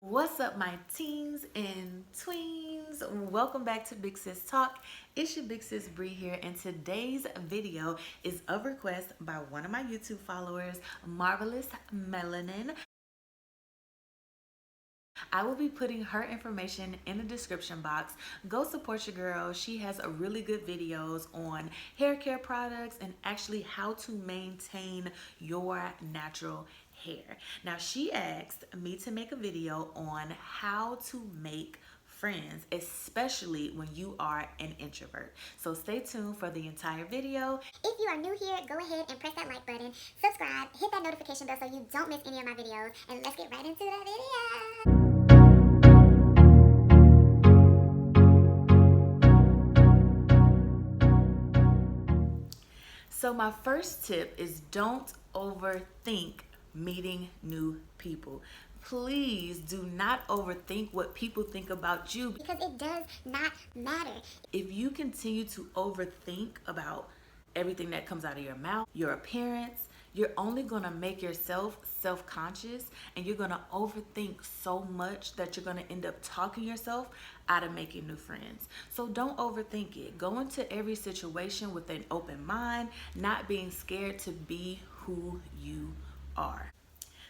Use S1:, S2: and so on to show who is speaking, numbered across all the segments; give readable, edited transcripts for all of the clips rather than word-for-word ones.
S1: What's up, my teens and tweens? Welcome back to Big Sis Talk. It's your Big Sis Bree here, and today's video is a request by one of my YouTube followers, Marvelous Melanin. I will be putting her information in the description box. Go support your girl. She has a really good videos on hair care products and actually how to maintain your natural hair. Now, she asked me to make a video on how to make friends, especially when you are an introvert. So stay tuned for the entire video.
S2: If you are new here, go ahead and press that like button, subscribe, hit that notification bell so you don't miss any of my videos, and let's get right into the video.
S1: So my first tip is don't overthink meeting new people. Please do not overthink what people think about you,
S2: Because it does not matter.
S1: if you continue to overthink about everything that comes out of your mouth, your appearance, you're only going to make yourself self-conscious, and you're going to overthink so much that you're going to end up talking yourself out of making new friends. So don't overthink it. Go into every situation with an open mind, not being scared to be who you are.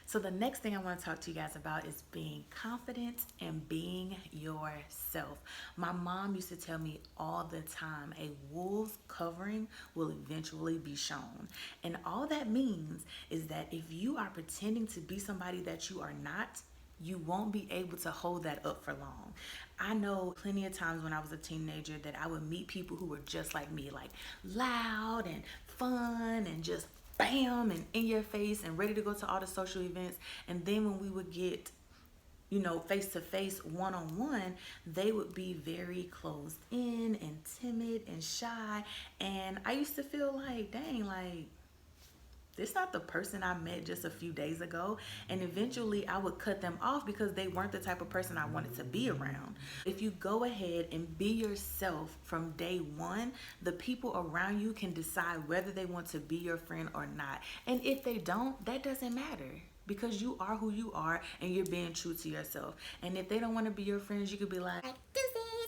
S1: So the next thing I want to talk to you guys about is being confident and being yourself. My mom used to tell me all the time, a wolf's covering will eventually be shown. And all that means is that if you are pretending to be somebody that you are not, you won't be able to hold that up for long. I know plenty of times when I was a teenager that I would meet people who were just like me, like loud and fun and just bam and in your face and ready to go to all the social events. And then when we would get face to face, one on one, they would be very closed in and timid and shy. And I used to feel like, dang, like this not the person I met just a few days ago. And eventually I would cut them off because they weren't the type of person I wanted to be around. If you go ahead and be yourself from day one, the people around you can decide whether they want to be your friend or not. And if they don't, that doesn't matter, because you are who you are and you're being true to yourself. And if they don't want to be your friends, you could be like
S2: Deuces.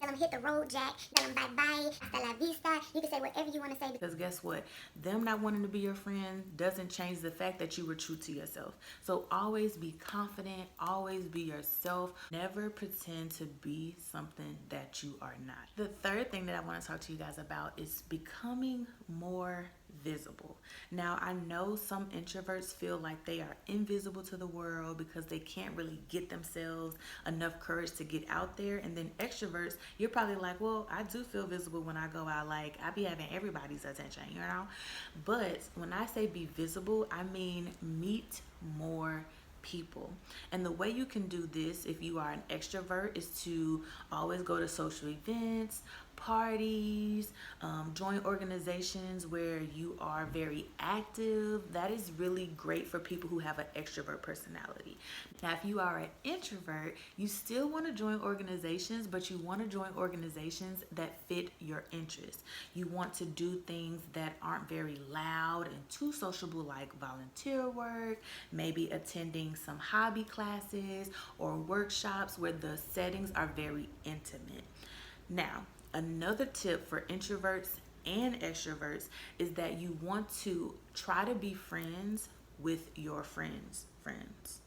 S2: Tell them hit the road, Jack. Tell them bye-bye. Hasta la vista. You can say whatever you want to say.
S1: because guess what? Them not wanting to be your friend doesn't change the fact that you were true to yourself. So always be confident, always be yourself. Never pretend to be something that you are not. The third thing that I want to talk to you guys about is becoming more visible. Now, I know some introverts feel like they are invisible to the world because they can't really get themselves enough courage to get out there. And then extroverts, you're probably like, well, I do feel visible when I go out. Like, I be having everybody's attention, you know? But when I say be visible, I mean meet more people. And the way you can do this if you are an extrovert is to always go to social events, parties, join organizations where you are very active. That is really great for people who have an extrovert personality. Now, if you are an introvert, you still want to join organizations, but you want to join organizations that fit your interests. You want to do things that aren't very loud and too sociable, like volunteer work, maybe attending some hobby classes or workshops where the settings are very intimate. Now, another tip for introverts and extroverts is that you want to try to be friends with your friends' friends.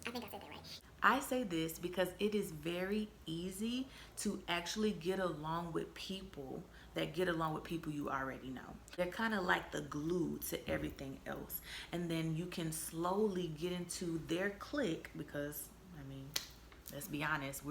S2: I think I said that right.
S1: I say this because it is very easy to actually get along with people that get along with people you already know. They're kind of like the glue to everything else. And then you can slowly get into their clique because, I mean, let's be honest,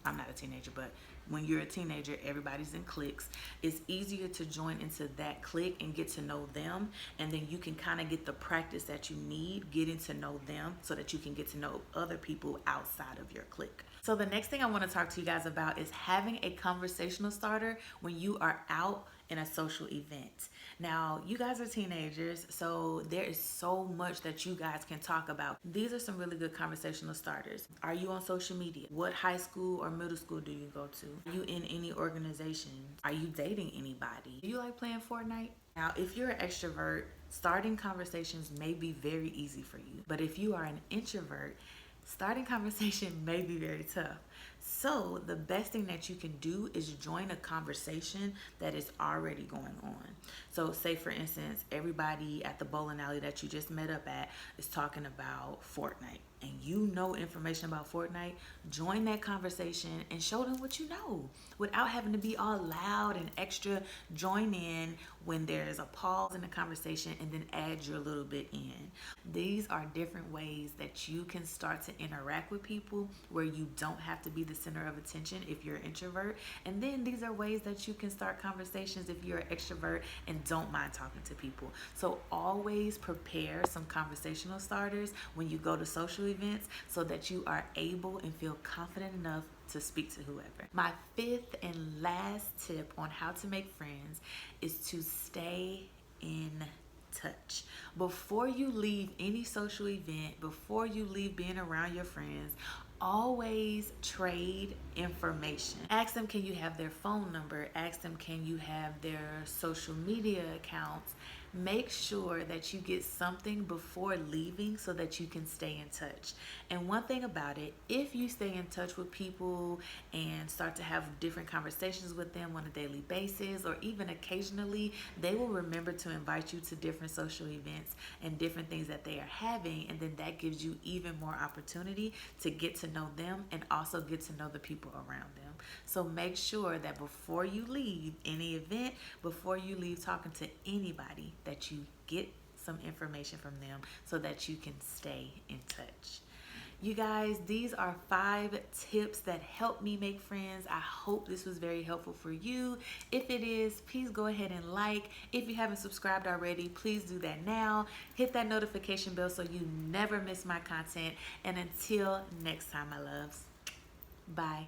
S1: I'm not a teenager, but when you're a teenager, everybody's in cliques. It's easier to join into that clique and get to know them, and then you can kind of get the practice that you need getting to know them so that you can get to know other people outside of your clique. So the next thing I want to talk to you guys about is having a conversational starter when you are out in a social event. Now, you guys are teenagers, so there is so much that you guys can talk about. These are some really good conversational starters. Are you on social media? What high school or middle school do you go to? Are you in any organizations? Are you dating anybody? Do you like playing Fortnite? Now, if you're an extrovert, starting conversations may be very easy for you. But if you are an introvert, starting conversation may be very tough. So, the best thing that you can do is join a conversation that is already going on. So, say for instance, everybody at the bowling alley that you just met up at is talking about Fortnite, and you know information about Fortnite. Join that conversation and show them what you know without having to be all loud and extra. Join in when there's a pause in the conversation and then add your little bit in. These are different ways that you can start to interact with people where you don't have to be the center of attention if you're an introvert. And then these are ways that you can start conversations if you're an extrovert and don't mind talking to people. So always prepare some conversational starters when you go to social events so that you are able and feel confident enough to speak to whoever. My fifth and last tip on how to make friends is to stay in touch. Before you leave any social event, before you leave being around your friends, always trade information. Ask them, can you have their phone number? Ask them, can you have their social media accounts? Make sure that you get something before leaving so that you can stay in touch. And one thing about it, if you stay in touch with people and start to have different conversations with them on a daily basis, or even occasionally, they will remember to invite you to different social events and different things that they are having. And then that gives you even more opportunity to get to know them and also get to know the people around them. So make sure that before you leave any event, before you leave talking to anybody, that you get some information from them so that you can stay in touch. You guys, these are 5 tips that help me make friends. I hope this was very helpful for you. If it is, please go ahead and like. If you haven't subscribed already, please do that now. Hit that notification bell so you never miss my content. And until next time, my loves, bye.